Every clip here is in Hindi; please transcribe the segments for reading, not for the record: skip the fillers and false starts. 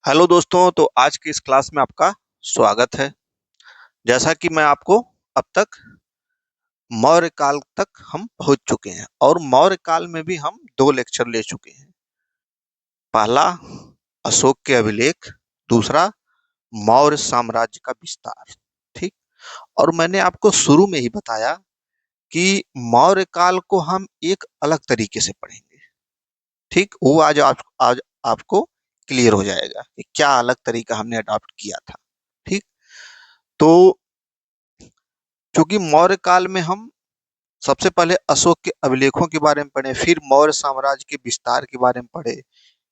हेलो दोस्तों, तो आज की इस क्लास में आपका स्वागत है। जैसा कि मैं आपको अब तक मौर्य काल तक हम पहुंच चुके हैं और मौर्य काल में भी हम 2 लेक्चर ले चुके हैं। पहला अशोक के अभिलेख, दूसरा मौर्य साम्राज्य का विस्तार। ठीक। और मैंने आपको शुरू में ही बताया कि मौर्य काल को हम एक अलग तरीके से पढ़ेंगे। ठीक, वो आज आपको क्लियर हो जाएगा कि क्या अलग तरीका हमने अडॉप्ट किया था। ठीक। तो क्योंकि मौर्य काल में हम सबसे पहले अशोक के अभिलेखों के बारे में पढ़े, फिर मौर्य साम्राज्य के विस्तार के बारे में पढ़े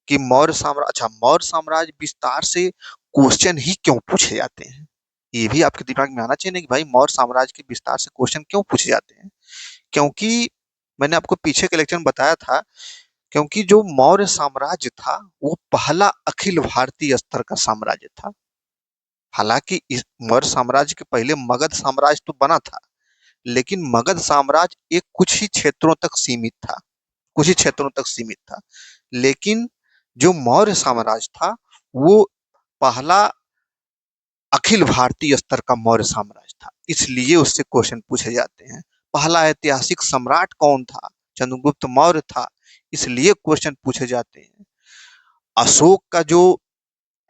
कि मौर्य साम्राज्य विस्तार से क्वेश्चन ही क्यों पूछे जाते हैं। ये भी आपके दिमाग में आना चाहिए ना कि भाई मौर्य साम्राज्य के विस्तार से क्वेश्चन क्यों पूछे जाते हैं। क्योंकि मैंने आपको पीछे के लेक्चर में बताया था, क्योंकि जो मौर्य साम्राज्य था वो पहला अखिल भारतीय स्तर का साम्राज्य था। हालांकि इस मौर्य साम्राज्य के पहले मगध साम्राज्य तो बना था, लेकिन मगध साम्राज्य एक कुछ ही क्षेत्रों तक सीमित था, कुछ ही क्षेत्रों तक सीमित था। लेकिन जो मौर्य साम्राज्य था वो पहला अखिल भारतीय स्तर का मौर्य साम्राज्य था, इसलिए उससे क्वेश्चन पूछे जाते हैं। पहला ऐतिहासिक सम्राट कौन था? चंद्रगुप्त मौर्य था, इसलिए क्वेश्चन पूछे जाते हैं। अशोक का जो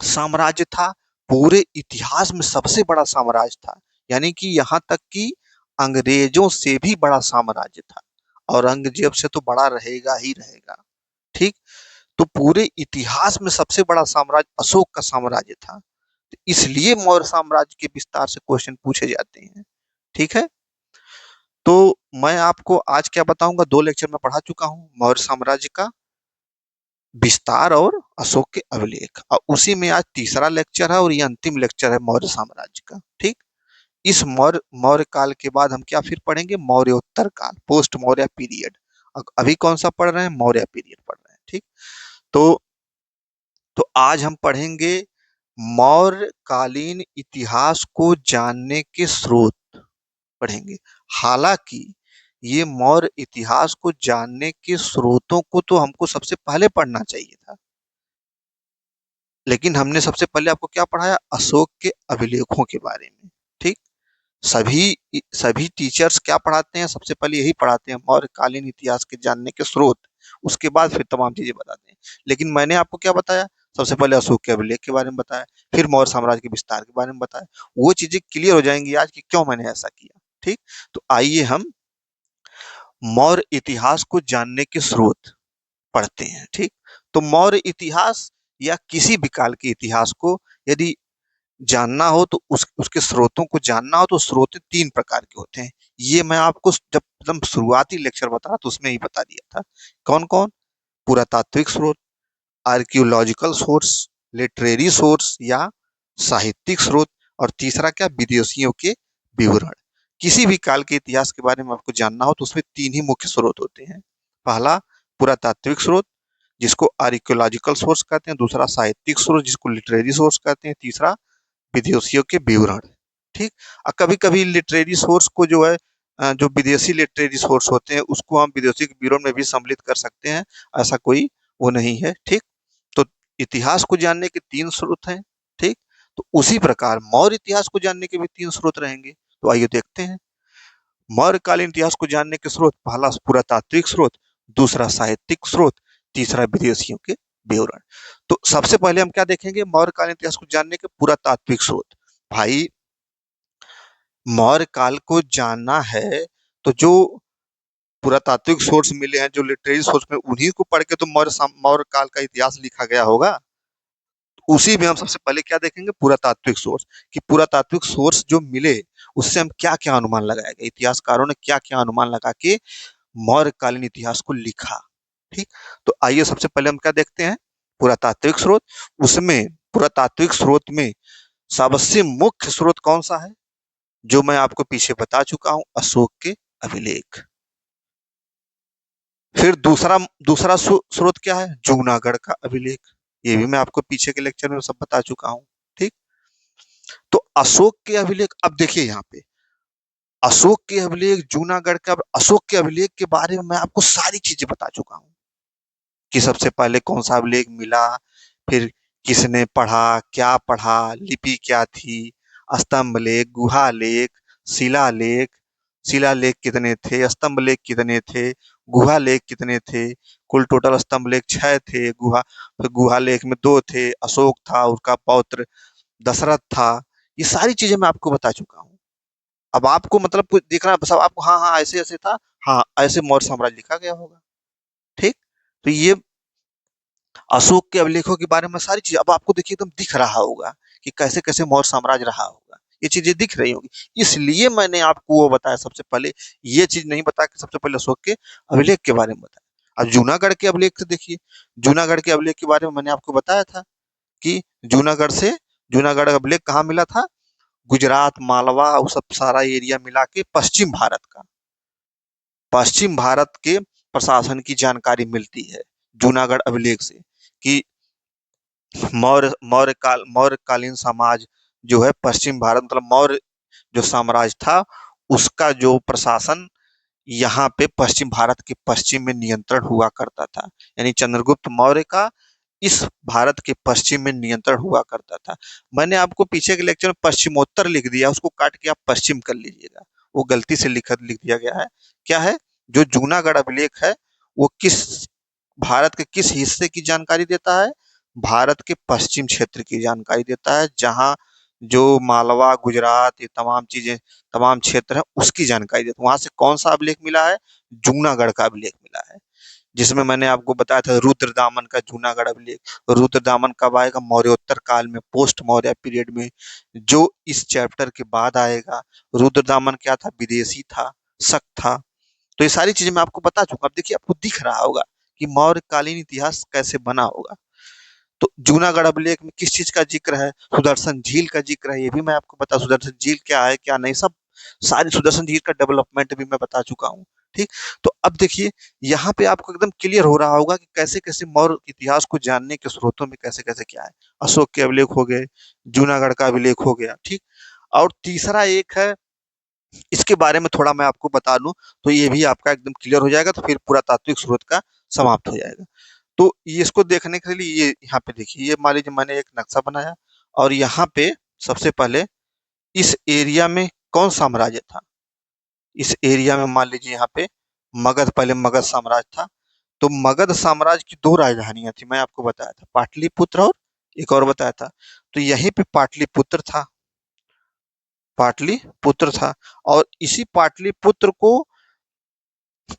साम्राज्य था पूरे इतिहास में सबसे बड़ा साम्राज्य था, यानी कि यहाँ तक कि अंग्रेजों से भी बड़ा साम्राज्य था और औरंगजेब से तो बड़ा रहेगा ही रहेगा। ठीक। तो पूरे इतिहास में सबसे बड़ा साम्राज्य अशोक का साम्राज्य था, तो इसलिए मौर्य साम्राज्य के विस्तार से क्वेश्चन पूछे जाते हैं। ठीक है। तो मैं आपको आज क्या बताऊंगा, 2 लेक्चर में पढ़ा चुका हूं मौर्य साम्राज्य का विस्तार और अशोक के अभिलेख, और उसी में आज तीसरा लेक्चर है और ये अंतिम लेक्चर है मौर्य साम्राज्य का। ठीक। इस मौर्य मौर्य काल के बाद हम क्या फिर पढ़ेंगे? मौर्योत्तर काल, पोस्ट मौर्य पीरियड। अभी कौन सा पढ़ रहे हैं? मौर्य पीरियड पढ़ रहे हैं। ठीक। तो आज हम पढ़ेंगे मौर्य कालीन इतिहास को जानने के स्रोत पढ़ेंगे। हालांकि ये मौर्य इतिहास को जानने के स्रोतों को तो हमको सबसे पहले पढ़ना चाहिए था, लेकिन हमने सबसे पहले आपको क्या पढ़ाया? अशोक के अभिलेखों के बारे में। ठीक। सभी सभी टीचर्स क्या पढ़ाते हैं? सबसे पहले यही पढ़ाते हैं, मौर्यकालीन इतिहास के जानने के स्रोत, उसके बाद फिर तमाम चीजें बताते हैं। लेकिन मैंने आपको क्या बताया? सबसे पहले अशोक के अभिलेख के बारे में बताया, फिर मौर्य साम्राज्य के विस्तार के बारे में बताया। वो चीजें क्लियर हो जाएंगी आज कि क्यों मैंने ऐसा किया। ठीक। तो आइए हम मौर्य इतिहास को जानने के स्रोत पढ़ते हैं। ठीक। तो मौर्य इतिहास या किसी भी काल के इतिहास को यदि जानना हो तो उसके स्रोतों को जानना हो तो स्रोत 3 प्रकार के होते हैं। ये मैं आपको जब एकदम शुरुआती लेक्चर बता तो उसमें ही बता दिया था। कौन कौन? पुरातात्विक स्रोत, आर्कियोलॉजिकल सोर्स, लिटरेरी सोर्स या साहित्यिक स्रोत, और तीसरा क्या? विदेशियों के विवरण। किसी भी काल के इतिहास के बारे में आपको जानना हो तो उसमें 3 ही मुख्य स्रोत होते हैं। पहला पुरातात्विक स्रोत, जिसको आर्कियोलॉजिकल सोर्स कहते हैं, दूसरा साहित्यिक स्रोत जिसको लिटरेरी सोर्स कहते हैं, तीसरा विदेशियों के विवरण। ठीक। और कभी कभी लिटरेरी सोर्स को जो है जो विदेशी लिटरेरी सोर्स होते हैं उसको हम विदेशी के विवरण में भी सम्मिलित कर सकते हैं, ऐसा कोई वो नहीं है। ठीक। तो इतिहास को जानने के 3 स्रोत हैं। ठीक। तो उसी प्रकार मौर्य इतिहास को जानने के भी 3 स्रोत रहेंगे। तो आइए देखते हैं। मौर्यकालीन इतिहास को जानने के स्रोत, पहला पुरातात्विक स्रोत, दूसरा साहित्यिक स्रोत, तीसरा विदेशियों के विवरण। तो सबसे पहले हम क्या देखेंगे? मौर्यकालीन इतिहास को जानने के पुरातात्विक स्रोत। भाई मौर्य काल को जानना है तो जो पुरातात्विक सोर्स मिले हैं, जो लिटरेरी सोर्स में, उन्हीं को पढ़ के तो मौर्य काल का इतिहास लिखा गया होगा। उसी में हम सबसे पहले क्या देखेंगे? पुरातात्विक सोर्स, कि पुरातात्विक सोर्स जो मिले उससे हम क्या क्या अनुमान लगाया गया, इतिहासकारों ने क्या क्या अनुमान लगा के मौर्यकालीन इतिहास को लिखा। ठीक। तो आइए सबसे पहले हम क्या देखते हैं? पुरातात्विक स्रोत। उसमें पुरातात्विक स्रोत में सबसे मुख्य स्रोत कौन सा है? जो मैं आपको पीछे बता चुका हूं, अशोक के अभिलेख। फिर दूसरा दूसरा स्रोत क्या है? जूनागढ़ का अभिलेख। ये भी मैं आपको पीछे के लेक्चर में सब बता चुका हूं। ठीक। तो अशोक के अभिलेख, अब देखिए यहाँ पे अशोक के अभिलेख, जूनागढ़ का अशोक के अभिलेख के बारे में मैं आपको सारी चीजें बता चुका हूँ कि सबसे पहले कौन सा अभिलेख मिला, फिर किसने पढ़ा, क्या पढ़ा, लिपि क्या थी, स्तंभ लेख, गुहा लेख, शिलालेख, शिलालेख कितने थे, स्तंभ लेख कितने थे, गुहा लेख कितने थे, कुल टोटल स्तंभ लेख 6 थे, गुहा लेख में 2 थे, अशोक था, उसका पौत्र दशरथ था। ये सारी चीजें मैं आपको बता चुका हूँ। अब आपको मतलब कुछ देखना है, बस अब आपको हाँ हाँ ऐसे ऐसे था, हाँ ऐसे मौर्य साम्राज्य लिखा गया होगा। ठीक। तो ये अशोक के अभिलेखों के बारे में सारी चीज अब आपको देखिए एकदम दिख रहा होगा कि कैसे कैसे मौर्य साम्राज्य रहा होगा। ये चीजें दिख रही होगी, इसलिए मैंने आपको वो बताया सबसे पहले। ये चीज नहीं बताया कि सबसे पहले अशोक के अभिलेख के बारे में बताया। अब जूनागढ़ के अभिलेख से देखिए, जूनागढ़ के अभिलेख के बारे में मैंने आपको बताया था कि जूनागढ़ से, जूनागढ़ अभिलेख कहाँ मिला था, गुजरात, मालवा, वो सब सारा एरिया मिला के पश्चिम भारत का, पश्चिम भारत के प्रशासन की जानकारी मिलती है जूनागढ़ अभिलेख से कि मौर्य कालीन समाज जो है पश्चिम भारत मतलब मौर्य जो साम्राज्य था उसका जो प्रशासन यहाँ पे पश्चिम भारत के पश्चिम में नियंत्रण हुआ करता था। यानी चंद्रगुप्त मौर्य का इस भारत के पश्चिम में नियंत्रण हुआ करता था। मैंने आपको पीछे के लेक्चर में पश्चिमोत्तर लिख दिया, उसको काट के आप पश्चिम कर लीजिएगा, वो गलती से लिख दिया गया है। क्या है, जो जूनागढ़ अभिलेख है वो किस भारत के किस हिस्से की जानकारी देता है, भारत के पश्चिम क्षेत्र की जानकारी देता है, जहाँ जो मालवा, गुजरात, ये तमाम चीजें, तमाम क्षेत्र है उसकी जानकारी देता है। वहां से कौन सा अभिलेख मिला है, जूनागढ़ का अभिलेख मिला है, जिसमें मैंने आपको बताया था रुद्रदामन का जूनागढ़ अभिलेख। रुद्रदामन कब आएगा, मौर्योत्तर काल में, पोस्ट मौर्य पीरियड में, जो इस चैप्टर के बाद आएगा। रुद्रदामन क्या था, विदेशी था, शक था। तो ये सारी चीजें मैं आपको बता चुका। अब देखिए आपको दिख रहा होगा कि मौर्यकालीन इतिहास कैसे बना होगा। तो जूनागढ़ अभिलेख में किस चीज का जिक्र है, सुदर्शन झील का जिक्र है, ये भी मैं आपको बता, सुदर्शन झील क्या है क्या नहीं, सब सारी सुदर्शन झील का डेवलपमेंट भी मैं बता चुका हूँ। ठीक। तो अब देखिए यहाँ पे आपको एकदम क्लियर हो रहा होगा कि कैसे कैसे मौर्य इतिहास को जानने के स्रोतों में कैसे कैसे क्या है। अशोक के अभिलेख हो गए, जूनागढ़ का अभिलेख हो गया। ठीक। और तीसरा एक है, इसके बारे में थोड़ा मैं आपको बता दूं तो ये भी आपका एकदम क्लियर हो जाएगा, तो फिर पूरा तात्विक स्रोत का समाप्त हो जाएगा। तो ये इसको देखने के लिए ये यहाँ पे देखिए, ये मान लीजिए मैंने एक नक्शा बनाया और यहाँ पे सबसे पहले इस एरिया में कौन साम्राज्य था, इस एरिया में मान लीजिए यहाँ पे मगध, पहले मगध साम्राज्य था। तो मगध साम्राज्य की 2 राजधानियां थी, मैं आपको बताया था, पाटलिपुत्र और एक और बताया था। तो यहीं पे पाटलिपुत्र था, पाटलिपुत्र था। और इसी पाटलिपुत्र को,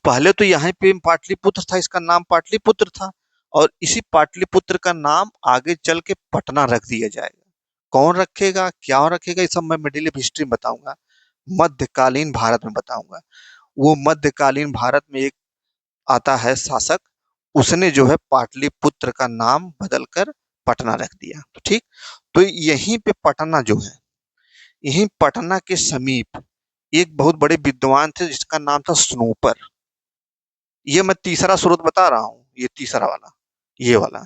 पहले तो यहाँ पे पाटलिपुत्र था, इसका नाम पाटलिपुत्र था, और इसी पाटलिपुत्र का नाम आगे चल के पटना रख दिया जाएगा। कौन रखेगा, क्या रखेगा, ये सब मैं मिडिल हिस्ट्री में बताऊंगा, मध्यकालीन भारत में बताऊंगा। वो मध्यकालीन भारत में एक आता है शासक, उसने जो है पाटलिपुत्र का नाम बदलकर पटना रख दिया। तो ठीक। तो यहीं पे पटना जो है, यहीं पटना के समीप एक बहुत बड़े विद्वान थे जिसका नाम था स्नूपर। ये मैं तीसरा स्रोत बता रहा हूँ, ये तीसरा वाला, ये वाला।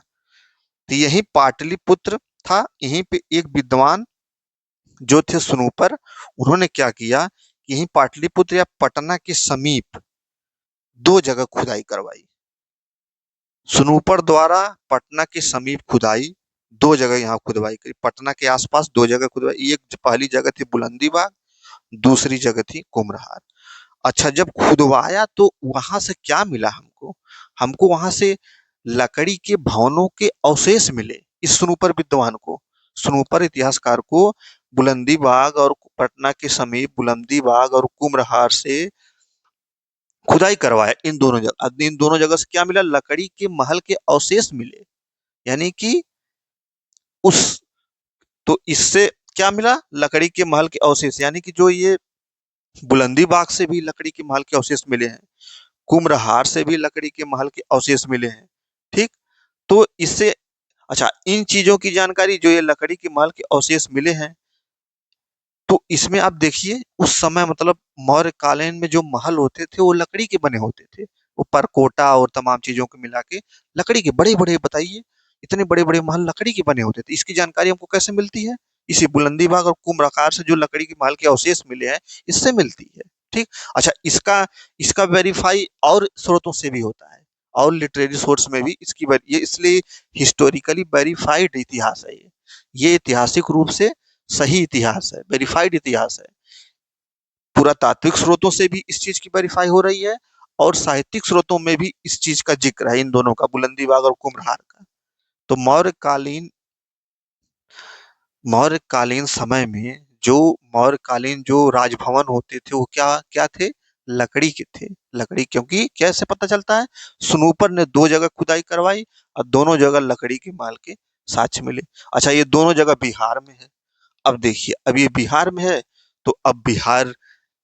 तो यही पाटलिपुत्र था, यहीं पे एक विद्वान जो थे स्नूपर, उन्होंने क्या किया कि यहीं पाटलिपुत्र या पटना के समीप 2 जगह खुदाई करवाई। स्नूपर द्वारा पटना के समीप खुदाई, 2 जगह यहाँ खुदवाई करी, पटना के आसपास 2 जगह खुदवाई। एक पहली जगह थी बुलंदीबाग, दूसरी जगह थी कुम्हरार। अच्छा, जब खुदवाया तो वहां से क्या मिला हमको, हमको वहां से लकड़ी के भवनों के अवशेष मिले। इस सुनूपर विद्वान को, सुनूपर इतिहासकार को, बुलंदी बाग और पटना के समीप बुलंदी बाग और कुम्हरार से खुदाई करवाया। इन दोनों जगह से क्या मिला, लकड़ी के महल के अवशेष मिले। यानी कि उस, तो इससे क्या मिला, लकड़ी के महल के अवशेष, यानी कि जो ये बुलंदी बाग से भी लकड़ी के महल के अवशेष मिले हैं, कुम्हरार से भी लकड़ी के महल के अवशेष मिले हैं। ठीक। तो इससे, अच्छा, इन चीजों की जानकारी, जो ये लकड़ी के महल के अवशेष मिले हैं, तो इसमें आप देखिए उस समय मतलब मौर्य कालीन में जो महल होते थे वो लकड़ी के बने होते थे। वो परकोटा और तमाम चीजों को मिला के लकड़ी के बड़े बड़े, बताइए, इतने बड़े बड़े महल लकड़ी के बने होते थे। इसकी जानकारी हमको कैसे मिलती है, इसी बुलंदी बाग और कुम्भराकार से जो लकड़ी के महल के अवशेष मिले हैं, इससे मिलती है। ठीक। अच्छा, इसका इसका वेरीफाई और स्रोतों से भी होता है, और लिटरेरी सोर्स में भी इसकी ये इसलिए हिस्टोरिकली वेरीफाइड इतिहास है। ये ऐतिहासिक रूप से सही इतिहास है, वेरीफाइड इतिहास है। पुरातात्विक स्रोतों से भी इस चीज की वेरीफाई हो रही है और साहित्यिक स्रोतों में भी इस चीज का जिक्र है, इन दोनों का, बुलंदीबाग और कुम्भलहार का। तो मौर्यकालीन समय में जो मौर्यकालीन जो राजभवन होते थे वो क्या क्या थे, लकड़ी के थे। लकड़ी, क्योंकि कैसे पता चलता है, स्नूपर ने 2 जगह खुदाई करवाई और दोनों जगह लकड़ी के माल के साक्ष्य मिले। अच्छा, ये दोनों जगह बिहार में है। अब देखिए, अब ये बिहार में है तो अब बिहार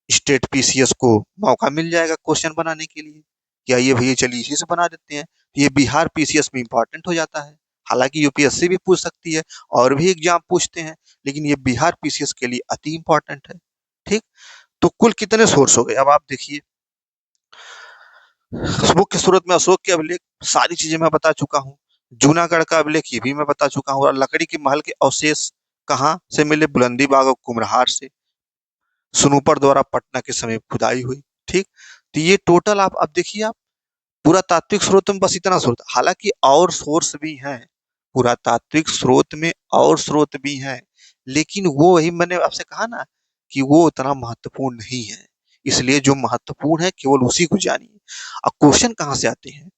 स्टेट पीसीएस को मौका मिल जाएगा क्वेश्चन बनाने के लिए। क्या ये भैया, चलिए इसी से बना देते हैं। ये बिहार पीसीएस में इंपॉर्टेंट हो जाता है। हालांकि यूपीएससी भी पूछ सकती है और भी एग्जाम पूछते हैं, लेकिन ये बिहार पीसीएस के लिए अति इंपॉर्टेंट है। ठीक। तो कुल कितने सोर्स हो गए, अब आप देखिए। मुख्य स्रोत में अशोक के अभिलेख, सारी चीजें मैं बता चुका हूँ। जूनागढ़ का अभिलेख, ये भी मैं बता चुका हूँ। और लकड़ी के महल के अवशेष कहाँ से मिले, बुलंदी बाग और कुम्हरार से। सुनूपर द्वारा पटना के समीप खुदाई हुई। ठीक। तो ये टोटल आप अब देखिए, आप पुरातात्विक स्रोत में बस इतना स्रोत, हालांकि और सोर्स भी हैं। पुरातात्विक स्रोत में और स्रोत भी हैं, लेकिन वो वही मैंने आपसे कहा ना कि वो उतना महत्वपूर्ण नहीं है। इसलिए जो महत्वपूर्ण है केवल उसी को जानिए। अब क्वेश्चन कहाँ से आते हैं,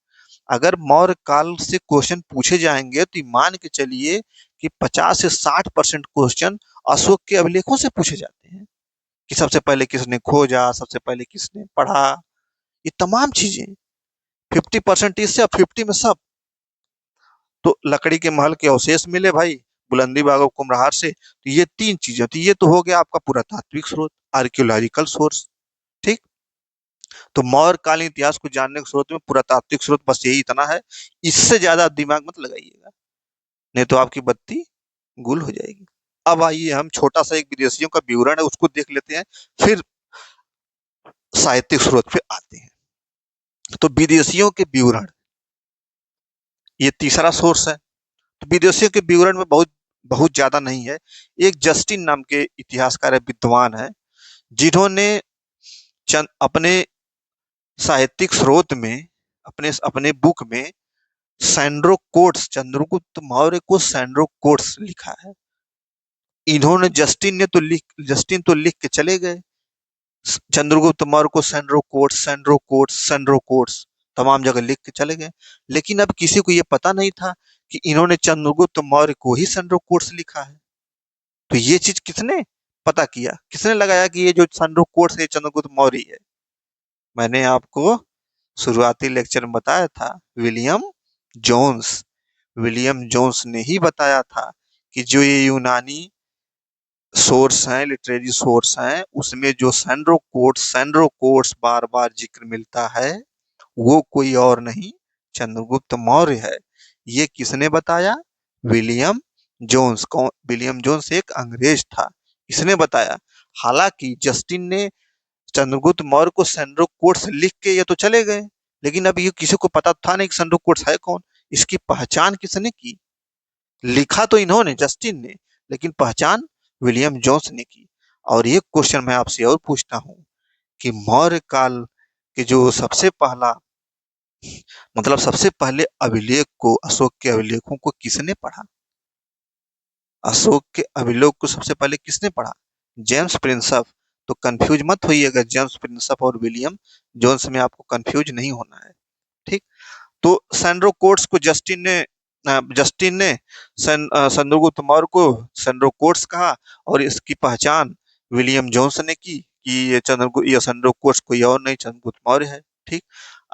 अगर मौर्य काल से क्वेश्चन पूछे जाएंगे तो मान के चलिए कि 50 से 60% क्वेश्चन अशोक के अभिलेखों से पूछे जाते हैं। कि सबसे पहले किसने खोजा, सबसे पहले किसने पढ़ा, ये तमाम चीजें। 50% इससे और 50 में सब। तो लकड़ी के महल के अवशेष मिले भाई, बुलंदी बाग और कुम्हरार से, तो ये 3 चीजें, तो ये तो हो गया आपका पुरातात्विक स्रोत, आर्कियोलॉजिकल सोर्स। ठीक। तो मौर्य कालीन इतिहास को जानने के स्रोत में पुरातात्विक स्रोत बस यही इतना है। इससे ज्यादा दिमाग मत लगाइएगा, नहीं तो आपकी बत्ती गुल हो जाएगी। अब आइए हम छोटा सा एक विदेशियों का विवरण है उसको देख लेते हैं, फिर साहित्यिक स्रोत पे आते हैं। तो विदेशियों के विवरण, ये तीसरा सोर्स है। तो विदेशियों के विवरण में बहुत बहुत ज्यादा नहीं है। एक जस्टिन नाम के इतिहासकार है, विद्वान है, जिन्होंने चंद अपने साहित्यिक स्रोत में, अपने अपने बुक में सैंड्रो कोट्स, चंद्रगुप्त मौर्य को सैंड्रो कोट्स लिखा है। इन्होंने जस्टिन तो लिख के चले गए चंद्रगुप्त मौर्य को Sandro quotes, Sandro quotes, Sandro quotes, तमाम जगह लिख के चले गए। लेकिन अब किसी को यह पता नहीं था कि इन्होंने चंद्रगुप्त मौर्य को ही सैंड्रो कोट्स लिखा है। तो ये चीज किसने पता किया, किसने लगाया कि ये जो सैंड्रो कोट्स है चंद्रगुप्त मौर्य है। मैंने आपको शुरुआती लेक्चर में बताया था, विलियम जोन्स। विलियम जोन्स ने ही बताया था कि जो ये यूनानी सोर्स हैं, लिटरेरी सोर्स हैं, उसमें जो सैंड्रो कोट्स बार बार जिक्र मिलता है वो कोई और नहीं, चंद्रगुप्त मौर्य है। ये किसने बताया, विलियम जोन्स। कौन, विलियम जोन्स एक अंग्रेज था, इसने बताया। हालांकि जस्टिन ने चंद्रगुप्त मौर्य को सैंड्रो कोट्स लिख के ये तो चले गए, लेकिन अब ये किसी को पता था नहीं कि सैंड्रो कोट्स है कौन, इसकी पहचान किसने की। लिखा तो इन्होंने, जस्टिन ने, लेकिन पहचान विलियम जोन्स ने की। और एक क्वेश्चन मैं आपसे और पूछता हूं कि मौर्य काल के जो सबसे पहला, मतलब सबसे पहले अभिलेख को, अशोक के अभिलेखों को किसने पढ़ा। अशोक के अभिलेख को सबसे पहले किसने पढ़ा, जेम्स प्रिंसअप। तो कंफ्यूज मत होइएगा, जेम्स प्रिंसअप और विलियम जोन्स में आपको कंफ्यूज नहीं होना है। ठीक। तो सैंड्रो कोट्स को जस्टिन ने चंद्रगुप्त मौर्य को सैंड्रो कोट्स कहा, और इसकी पहचान विलियम जोन्स ने की कि ये सैंड्रो कोट्स कोई और नहीं, चंद्रगुप्त मौर्य है। ठीक।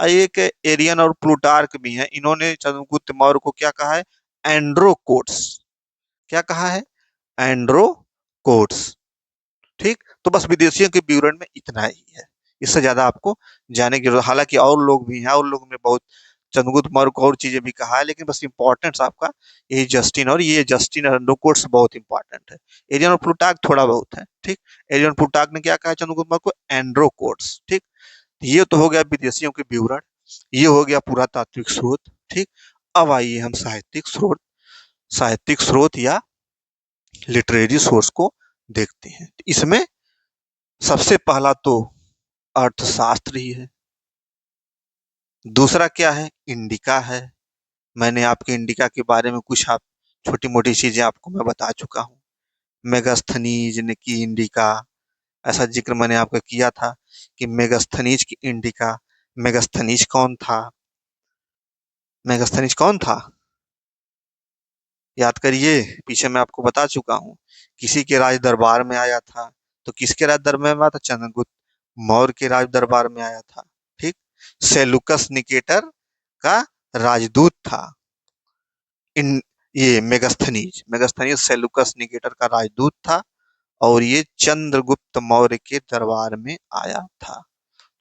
एक एरियन और प्लूटार्क भी हैं, इन्होंने चंद्रगुप्त मौर्य को क्या कहा है, एंड्रो कोट्स। क्या कहा है, एंड्रो कोट्स। ठीक। तो बस विदेशियों के विवरण में इतना ही है, इससे ज्यादा आपको जाने की जरूरत, हालांकि और लोग भी हैं, और लोगों में बहुत चंद्रगुप्त मौर्य को और चीजें भी कहा है, लेकिन बस इंपॉर्टेंस आपका यही जस्टिन, और ये जस्टिन और एंड्रो कोट्स बहुत इंपॉर्टेंट है। एरियन और प्लूटार्क थोड़ा बहुत है। ठीक। एरियन और प्लूटार्क ने क्या कहा चंद्रगुप्त मौर्य को, एंड्रो कोट्स। ठीक। ये तो हो गया विदेशियों के विवरण, ये हो गया पुरातात्विक स्रोत। ठीक। अब आइए हम साहित्यिक स्रोत या लिटरेरी सोर्स को देखते हैं। इसमें सबसे पहला तो अर्थशास्त्र ही है। दूसरा क्या है, इंडिका है। मैंने आपके इंडिका के बारे में कुछ आप छोटी मोटी चीजें आपको मैं बता चुका हूँ। मेगास्थनीज ने की इंडिका, ऐसा जिक्र मैंने आपका किया था कि मेगास्थनीज की इंडिका। मेगास्थनीज कौन था? मेगास्थनीज कौन था? याद करिए, पीछे मैं आपको बता चुका हूँ। किसी के राज दरबार में आया था। तो किसके राज दरबार में आया था? चंद्रगुप्त मौर्य के राज दरबार में आया था। ठीक। सेलुकस निकेटर का राजदूत था। इन ये मेगास्थनीज मेगास्थनीज सेलुकस निकेटर का राजदूत था। और ये चंद्रगुप्त मौर्य के दरबार में आया था।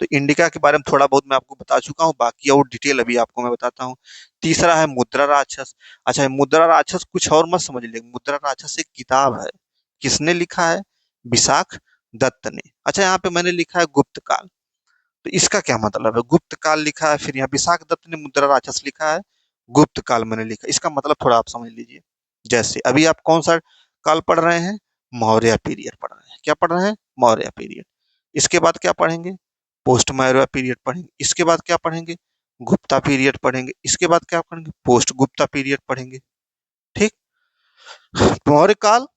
तो इंडिका के बारे में थोड़ा बहुत मैं आपको बता चुका हूँ, बाकी और डिटेल अभी आपको मैं बताता हूँ। तीसरा है मुद्रा राक्षस। अच्छा, मुद्रा राक्षस कुछ और मत समझ ले, मुद्रा राक्षस एक किताब है। किसने लिखा है? विशाख दत्त ने। अच्छा, यहाँ पे मैंने लिखा है गुप्त काल, तो इसका क्या मतलब है? गुप्त काल लिखा है, फिर यहाँ विशाख दत्त ने मुद्रा राक्षस लिखा है, गुप्त काल मैंने लिखा, इसका मतलब थोड़ा आप समझ लीजिए। जैसे अभी आप कौन सा काल पढ़ रहे हैं? मौर्य पीरियड पढ़ रहे हैं। क्या पढ़ रहे हैं? मौर्य पीरियड। इसके बाद क्या पढ़ेंगे? पोस्ट मौर्य पीरियड पढ़ेंगे। इसके बाद क्या पढ़ेंगे? गुप्ता पीरियड पढ़ेंगे। इसके बाद क्या पढ़ेंगे? पोस्ट गुप्ता पीरियड पढ़ेंगे। ठीक। मौर्य काल,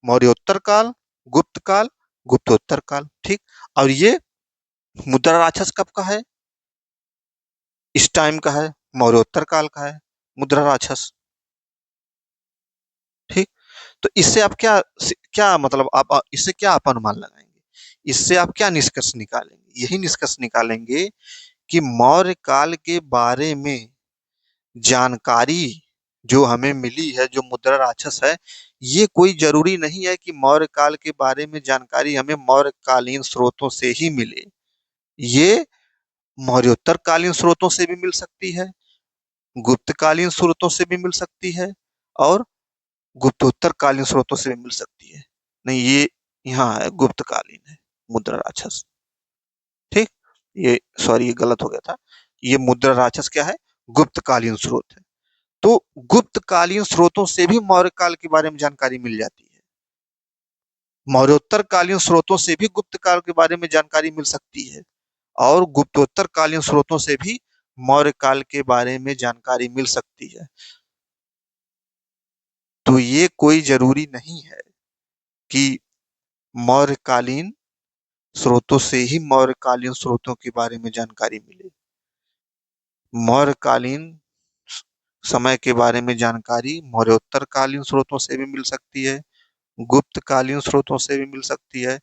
मौर्योत्तर काल, गुप्त काल, गुप्तोत्तर काल। ठीक। और ये मुद्रा राक्षस कब का है? इस टाइम का है, मौर्योत्तर काल का है मुद्रा राक्षस। ठीक। तो इससे आप क्या क्या मतलब आप इससे क्या आप अनुमान लगाएंगे? इससे आप क्या निष्कर्ष निकालेंगे? यही निष्कर्ष निकालेंगे कि मौर्य काल के बारे में जानकारी जो हमें मिली है, जो मुद्रा राक्षस है, ये कोई जरूरी नहीं है कि मौर्य काल के बारे में जानकारी हमें मौर्य कालीन स्रोतों से ही मिले। ये मौर्योत्तर कालीन स्रोतों से भी मिल सकती है, गुप्तकालीन स्रोतों से भी मिल सकती है, और गुप्तोत्तर कालीन स्रोतों से भी मिल सकती है। नहीं, ये यहाँ है गुप्तकालीन है मुद्रा राक्षस। ठीक। ये सॉरी, ये गलत हो गया था। ये मुद्रा राक्षस क्या है? गुप्तकालीन स्रोत है। तो गुप्तकालीन स्रोतों से भी मौर्य काल के बारे में जानकारी मिल जाती है, मौर्योत्तर कालीन स्रोतों से भी गुप्त काल के बारे में जानकारी मिल सकती है, और गुप्तोत्तर कालीन स्रोतों से भी मौर्य काल के बारे में जानकारी मिल सकती है। तो ये कोई जरूरी नहीं है कि मौर्यकालीन स्रोतों से ही मौर्यकालीन स्रोतों के बारे में जानकारी मिले। मौर्यकालीन समय के बारे में जानकारी मौर्योत्तर कालीन स्रोतों से भी मिल सकती है, गुप्त कालीन स्रोतों से भी मिल सकती है,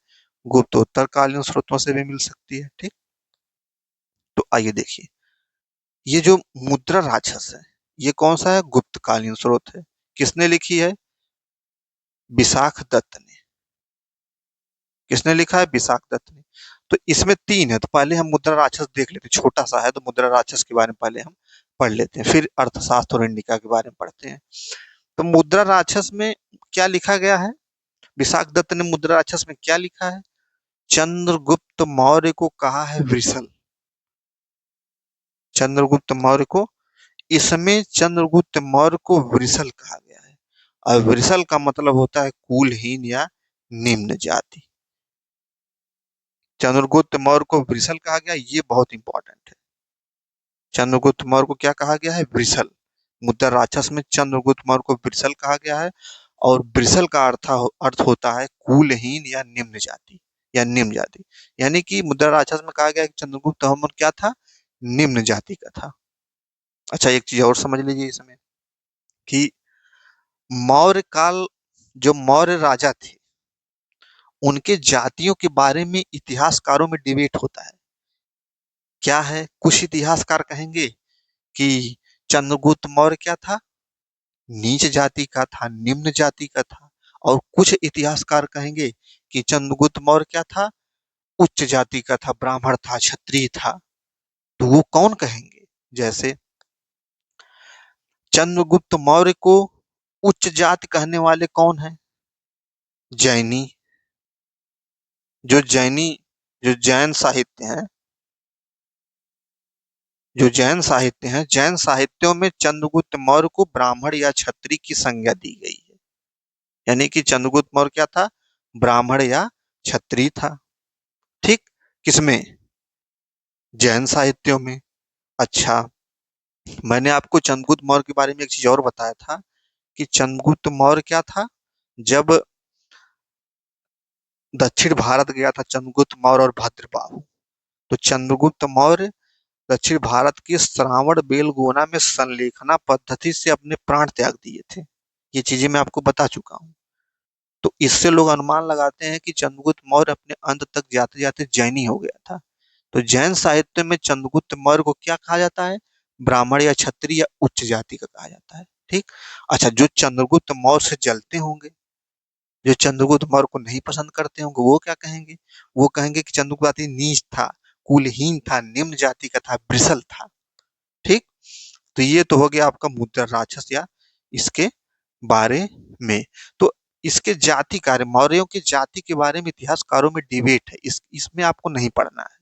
गुप्तोत्तर कालीन स्रोतों से भी मिल सकती है। ठीक। तो आइए देखिए, ये जो मुद्रा राक्षस है, ये कौन सा है? गुप्त कालीन स्रोत है। किसने लिखी है? विशाख दत्त ने। किसने लिखा है? विशाख दत्त ने। तो इसमें तीन है, तो पहले हम मुद्रा राक्षस देख लेते हैं, छोटा सा है तो मुद्रा राक्षस के बारे में पहले हम पढ़ लेते हैं, फिर अर्थशास्त्र और इंडिका के बारे में पढ़ते हैं। तो मुद्रा राक्षस में क्या लिखा गया है? विशाख दत्त ने मुद्रा राक्षस में क्या लिखा है? चंद्रगुप्त मौर्य को कहा है वृषल। चंद्रगुप्त मौर्य को, इसमें चंद्रगुप्त मौर्य को वृषल कहा गया है। और वृषल का मतलब होता है कुलहीन या निम्न जाति। चंद्रगुप्त मौर्य को वृषल कहा गया, ये बहुत इंपॉर्टेंट है। चंद्रगुप्त मौर्य को क्या कहा गया है? वृषल। मुद्रा राक्षस में चंद्रगुप्त मौर्य को वृषल कहा गया है। और वृषल का अर्थ होता है कुलहीन या निम्न जाति, या निम्न जाति। यानी कि मुद्रा राक्षस में कहा गया कि चंद्रगुप्त मौर्य क्या था? निम्न जाति का था। अच्छा, एक चीज और समझ लीजिए इसमें कि मौर्य काल, जो मौर्य राजा थे, उनके जातियों के बारे में इतिहासकारों में डिबेट होता है। क्या है? कुछ इतिहासकार कहेंगे कि चंद्रगुप्त मौर्य क्या था? नीच जाति का था, निम्न जाति का था। और कुछ इतिहासकार कहेंगे कि चंद्रगुप्त मौर्य क्या था? उच्च जाति का था, ब्राह्मण था, क्षत्रिय था। तो वो कौन कहेंगे? जैसे चंद्रगुप्त मौर्य को उच्च जाति कहने वाले कौन है? जैनी। जो जैनी, जो जैन साहित्य है, जो जैन साहित्य है, जैन साहित्यों में चंद्रगुप्त मौर्य को ब्राह्मण या क्षत्रिय की संज्ञा दी गई है। यानी कि चंद्रगुप्त मौर्य क्या था? ब्राह्मण या क्षत्रिय था। ठीक। किसमें? जैन साहित्यों में। अच्छा, मैंने आपको चंद्रगुप्त मौर्य के बारे में एक चीज और बताया था कि चंद्रगुप्त मौर्य क्या था। जब दक्षिण भारत गया था चंद्रगुप्त मौर्य और भद्रबाहु, तो चंद्रगुप्त मौर्य दक्षिण भारत के श्रावण बेलगोला में संलेखना पद्धति से अपने प्राण त्याग दिए थे। ये चीजें मैं आपको बता चुका हूँ। तो इससे लोग अनुमान लगाते हैं कि चंद्रगुप्त मौर्य अपने अंत तक जाते जाते जैनी हो गया था। तो जैन साहित्य में चंद्रगुप्त मौर्य को क्या कहा जाता है? ब्राह्मण या क्षत्रिय या उच्च जाति का कहा जाता है। ठीक। अच्छा, जो चंद्रगुप्त मौर्य से जलते होंगे, जो चंद्रगुप्त मौर्य को नहीं पसंद करते होंगे, वो क्या कहेंगे? वो कहेंगे कि चंद्रगुप्त जाति नीच था, कुलहीन था, निम्न जाति का था, वृषल था। ठीक। तो ये तो हो गया आपका मुद्रा राक्षस या इसके बारे में। तो इसके जाति कार्य, मौर्यों की जाति के बारे में इतिहासकारों में डिबेट है। इसमें आपको नहीं पढ़ना है,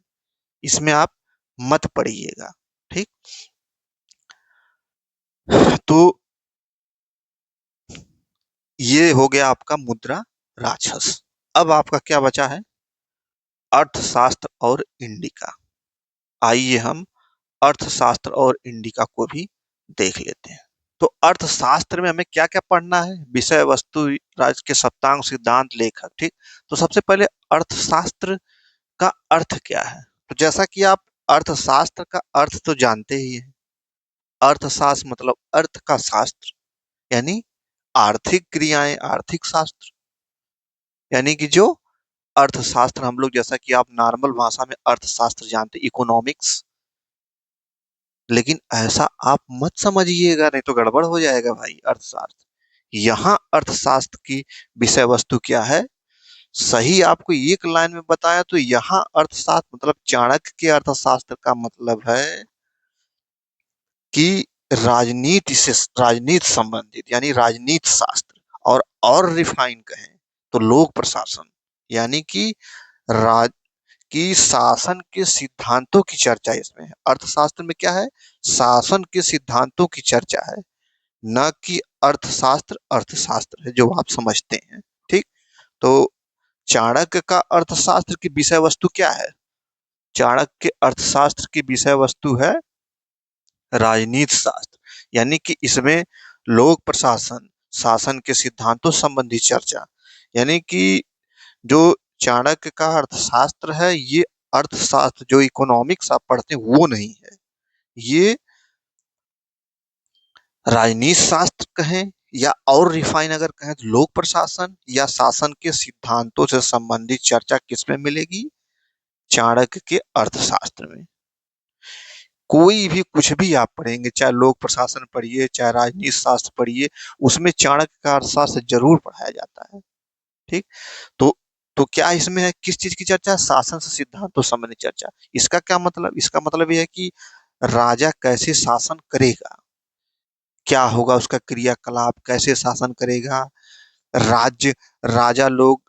इसमें आप मत पढ़िएगा। ठीक। तो ये हो गया आपका मुद्रा राक्षस। अब आपका क्या बचा है? अर्थशास्त्र और इंडिका। आइए हम अर्थशास्त्र और इंडिका को भी देख लेते हैं। तो अर्थशास्त्र में हमें क्या क्या पढ़ना है? विषय वस्तु, राज्य के सप्तांग, सिद्धांत, लेखक। ठीक। तो सबसे पहले अर्थशास्त्र का अर्थ क्या है? तो जैसा कि आप अर्थशास्त्र का अर्थ तो जानते ही हैं। अर्थशास्त्र मतलब अर्थ का शास्त्र, यानी आर्थिक क्रियाएं, आर्थिक शास्त्र। यानी कि जो अर्थशास्त्र हम लोग, जैसा कि आप नॉर्मल भाषा में अर्थशास्त्र जानते, इकोनॉमिक्स, लेकिन ऐसा आप मत समझिएगा, नहीं तो गड़बड़ हो जाएगा भाई। अर्थशास्त्र, यहाँ अर्थशास्त्र की विषय वस्तु क्या है, सही आपको एक लाइन में बताया तो यहाँ अर्थशास्त्र मतलब चाणक्य के अर्थशास्त्र का मतलब है कि राजनीति संबंधित, यानी राजनीति शास्त्र। और रिफाइन कहें तो लोक प्रशासन, यानी कि राज की शासन के सिद्धांतों की चर्चा इसमें है। अर्थशास्त्र में क्या है? शासन के सिद्धांतों की चर्चा है, न कि अर्थशास्त्र अर्थशास्त्र है जो आप समझते हैं। ठीक। तो चाणक्य का अर्थशास्त्र की विषय वस्तु क्या है? चाणक्य के अर्थशास्त्र की विषय वस्तु है राजनीति शास्त्र, यानी कि इसमें लोक प्रशासन, शासन के सिद्धांतों संबंधी चर्चा। यानी कि जो चाणक्य का अर्थशास्त्र है, ये अर्थशास्त्र जो इकोनॉमिक्स आप पढ़ते हैं वो नहीं है। ये राजनीति शास्त्र कहें या और रिफाइन अगर कहें तो लोक प्रशासन या शासन के सिद्धांतों से संबंधित चर्चा किसमें मिलेगी? चाणक्य के अर्थशास्त्र में। कोई भी कुछ भी आप पढ़ेंगे, चाहे लोक प्रशासन पढ़िए, चाहे राजनीति शास्त्र पढ़िए, उसमें चाणक्य का अर्थशास्त्र जरूर पढ़ाया जाता है। ठीक। तो तो क्या इसमें है, किस चीज की चर्चा? शासन से सिद्धांतों संबंधी चर्चा। इसका क्या मतलब? इसका मतलब यह है कि राजा कैसे शासन करेगा, क्या होगा उसका क्रियाकलाप, कैसे शासन करेगा, राज्य, राजा लोग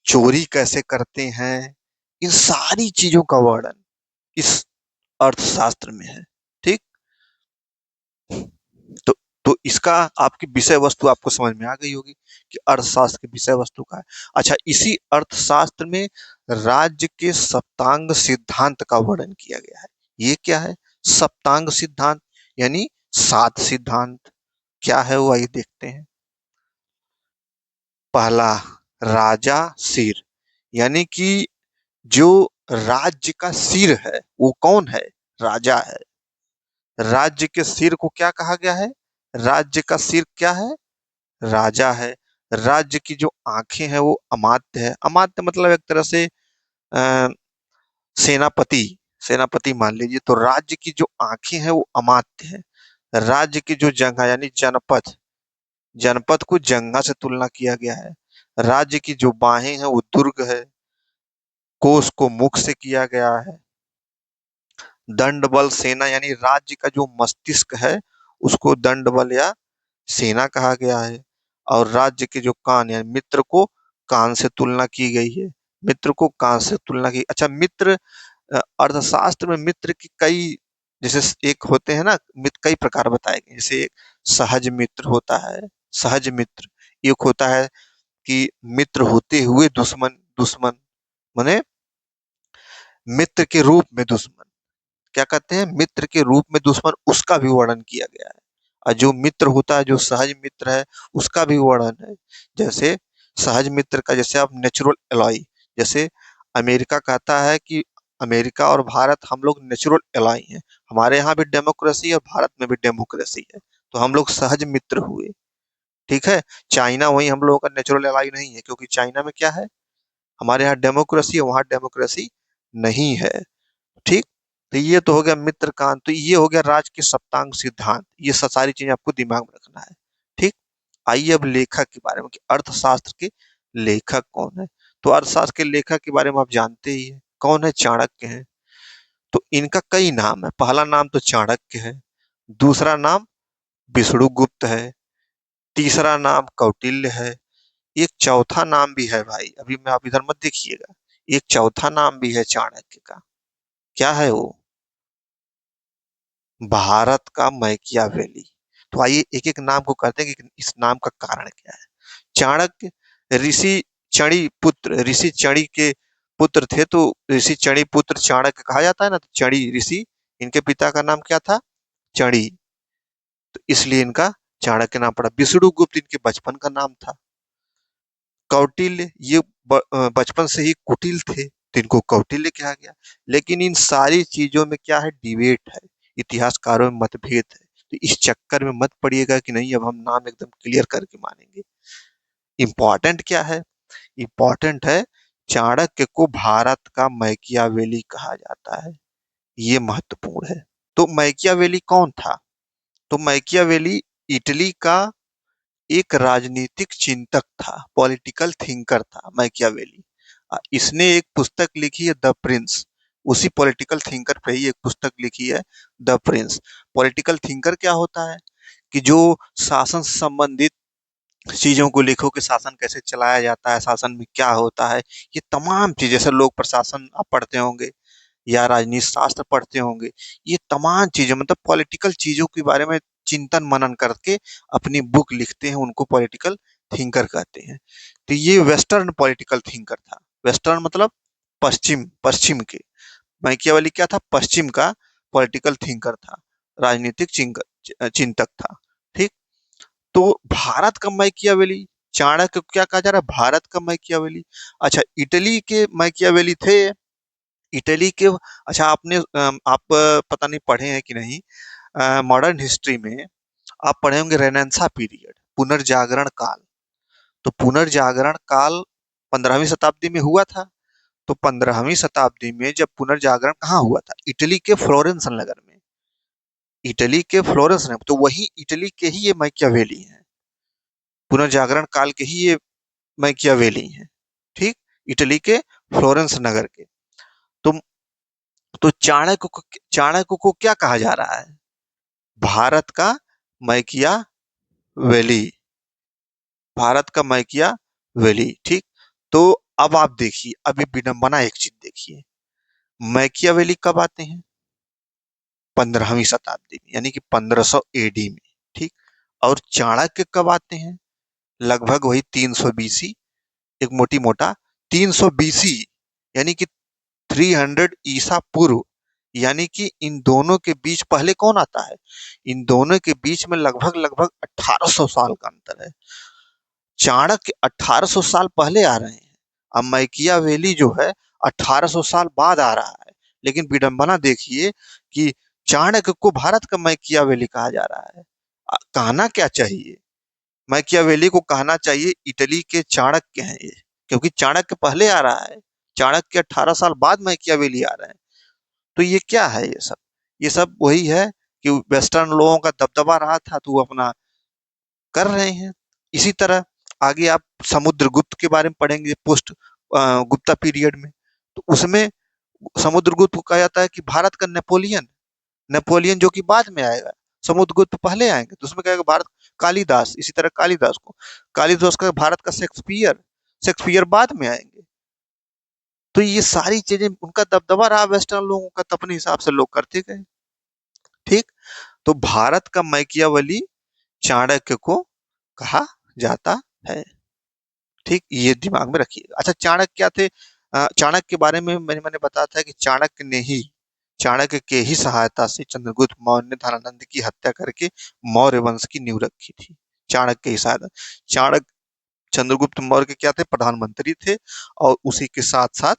चोरी कैसे करते हैं, इन सारी चीजों का वर्णन इस अर्थशास्त्र में है। ठीक। तो तो इसका आपकी विषय वस्तु आपको समझ में आ गई होगी कि अर्थशास्त्र की विषय वस्तु का है। अच्छा, इसी अर्थशास्त्र में राज्य के सप्तांग सिद्धांत का वर्णन किया गया है। ये क्या है सप्तांग सिद्धांत? यानी 7 सिद्धांत। क्या है वो, आइए देखते हैं। पहला, राजा सिर, यानी कि जो राज्य का सिर है वो कौन है? राजा है। राज्य के सिर को क्या कहा गया है? राज्य का सिर क्या है? राजा है। राज्य की जो आंखें हैं वो अमात्य है। अमात्य मतलब एक तरह से अ, सेनापति, सेनापति मान लीजिए। तो राज्य की जो आंखें हैं वो अमात्य है। राज्य की जो जगह यानी जनपद, जनपद को जंगा से तुलना किया गया है। राज्य की जो बाहें हैं वो दुर्ग है। कोष को मुख से किया गया है। दंड बल सेना, यानी राज्य का जो मस्तिष्क है उसको दंड बल या सेना कहा गया है। और राज्य के जो कान यानी मित्र को कान से तुलना की गई है। मित्र को कान से तुलना की। अच्छा, मित्र, अर्थशास्त्र में मित्र की कई, जैसे एक होते हैं ना मित्र, कई प्रकार बताए गए। जैसे एक सहज मित्र होता है, सहज मित्र। एक होता है कि मित्र होते हुए दुश्मन, दुश्मन माने मित्र के रूप में दुश्मन। क्या कहते हैं, मित्र के रूप में दुश्मन, उसका भी वर्णन किया गया है। और जो मित्र होता है, जो सहज मित्र है, उसका भी वर्णन है। जैसे सहज मित्र का, जैसे आप नेचुरल एलॉय, जैसे अमेरिका कहता है कि अमेरिका और भारत हम लोग नेचुरल एलॉय हैं, हमारे यहाँ भी डेमोक्रेसी है और भारत में भी डेमोक्रेसी है, तो हम लोग सहज मित्र हुए। ठीक है। चाइना वही हम लोगों का नेचुरल एलॉय नहीं है, क्योंकि चाइना में क्या है, हमारे यहाँ डेमोक्रेसी है, वहां डेमोक्रेसी नहीं है। ठीक। तो ये तो हो गया मित्रकांत, तो ये हो गया राज के सप्तांग सिद्धांत, ये सारी चीजें आपको दिमाग में रखना है। ठीक। आइए अब लेखक के बारे में कि अर्थशास्त्र के लेखक कौन है। तो अर्थशास्त्र के लेखक के बारे में आप जानते ही हैं, कौन है, चाणक्य हैं। तो इनका कई नाम है, पहला नाम तो चाणक्य है, दूसरा नाम विष्णुगुप्त है, तीसरा नाम कौटिल्य है, एक चौथा नाम भी है भाई, अभी मैं, आप इधर मत देखिएगा, एक चौथा नाम भी है चाणक्य का। क्या है वो, भारत का मैकियावेली। तो आइए एक एक नाम को करते हैं कि इस नाम का कारण क्या है। चाणक्य ऋषि चणि पुत्र, ऋषि चणि के पुत्र थे, तो ऋषि चणि पुत्र चाणक्य कहा जाता है ना, तो चणि ऋषि, इनके पिता का नाम क्या था, चणि, तो इसलिए इनका चाणक्य नाम पड़ा। विष्णुगुप्त इनके बचपन का नाम था। कौटिल्य, ये बचपन से ही कुटिल थे, तो इनको कौटिल्य कहा गया। लेकिन इन सारी चीजों में क्या है, डिबेट है, इतिहासकारों में मतभेद है, तो इस चक्कर में मत पड़िएगा कि नहीं अब हम नाम एकदम क्लियर करके मानेंगे। इंपॉर्टेंट क्या है, इंपॉर्टेंट है चाणक्य को भारत का मैकियावेली कहा जाता है, ये महत्वपूर्ण है। तो मैकियावेली कौन था, तो मैकियावेली इटली का एक राजनीतिक चिंतक था, पॉलिटिकल थिंकर था मैकियावेली। इसने एक पुस्तक लिखी है द प्रिंस, उसी पॉलिटिकल थिंकर पे ही एक पुस्तक लिखी है द प्रिंस। पॉलिटिकल थिंकर क्या होता है, कि जो शासन से संबंधित चीजों को लिखो, कि शासन कैसे चलाया जाता है, शासन में क्या होता है, ये तमाम चीजें, जैसे लोक प्रशासन आप पढ़ते होंगे या राजनीति शास्त्र पढ़ते होंगे, ये तमाम चीजें मतलब पॉलिटिकल चीजों के बारे में चिंतन मनन करके अपनी बुक लिखते हैं, उनको पॉलिटिकल थिंकर कहते हैं। तो ये वेस्टर्न पॉलिटिकल थिंकर था। वेस्टर्न मतलब पश्चिम, पश्चिम के। मैकियावेली क्या था, पश्चिम का पॉलिटिकल थिंकर था, राजनीतिक चिंतक था। ठीक। तो भारत का मैकियावेली, चाणक्य को क्या कहा जा रहा है, भारत का मैकियावेली। अच्छा, इटली के मैकियावेली थे, इटली के, अच्छा आपने आप पता नहीं पढ़े हैं कि नहीं, मॉडर्न हिस्ट्री में आप पढ़े होंगे रेनेसां पीरियड, पुनर्जागरण काल। तो पुनर्जागरण काल 15वीं शताब्दी में हुआ था। तो 15वीं शताब्दी में जब पुनर्जागरण कहाँ हुआ था, इटली के फ्लोरेंस नगर में, इटली के फ्लोरेंस नगर, तो वही इटली के ही ये मैकियावेली हैं, पुनर्जागरण काल के ही ये मैकियावेली हैं। ठीक। इटली के फ्लोरेंस नगर के। तो चाणक्य को क्या कहा जा रहा है, भारत का मैकियावेली, भारत का मैकियावेली। ठीक। तो अब आप देखिए, अभी विडंबना एक चीज देखिए, मैकियावेली कब आते हैं, 15वीं शताब्दी में, यानी कि 1500 एडी में। ठीक। और चाणक्य कब आते हैं, लगभग वही 300 बीसी, एक मोटी मोटा 300 बीसी, यानी कि 300 ईसा पूर्व। यानी कि इन दोनों के बीच पहले कौन आता है, इन दोनों के बीच में लगभग लगभग 1800 साल का अंतर है। चाणक्य 1800 साल पहले आ रहे हैं, अब मैकियावेली जो है 1800 साल बाद आ रहा है। लेकिन विडंबना देखिए कि चाणक्य को भारत का मैकियावेली कहा जा रहा है। कहना क्या चाहिए, मैकियावेली को कहना चाहिए इटली के चाणक्य हैं ये, क्योंकि चाणक्य पहले आ रहा है, चाणक्य 18 साल बाद मैकियावेली आ रहे हैं। तो ये क्या है, ये सब वही है कि वेस्टर्न लोगों का दबदबा रहा था, तो वो अपना कर रहे हैं। इसी तरह आगे आप समुद्रगुप्त के बारे में पढ़ेंगे, पोस्ट गुप्ता पीरियड में, तो उसमें समुद्रगुप्त को कहा जाता है कि भारत का नेपोलियन, नेपोलियन जो कि बाद में आएगा, समुद्रगुप्त पहले आएंगे, तो उसमें कहेगा भारत, कालिदास, इसी तरह कालिदास को, कालिदास का भारत का शेक्सपियर, शेक्सपियर बाद में आएंगे। तो ये सारी चीजें, उनका दबदबा रहा वेस्टर्न लोगों का, तो अपने हिसाब से लोग करते गए। ठीक। तो भारत का मैकियावेली चाणक्य को कहा जाता है। ठीक, ये दिमाग में रखिएगा। अच्छा, चाणक्य क्या थे, चाणक्य के बारे में मैंने बताया था कि चाणक्य ने ही, चाणक्य के ही सहायता से चंद्रगुप्त मौर्य ने धनानंद की हत्या करके मौर्य वंश की नींव रखी थी। चाणक्य ही सहायता। चाणक्य चंद्रगुप्त मौर्य के क्या थे, प्रधानमंत्री थे, और उसी के साथ साथ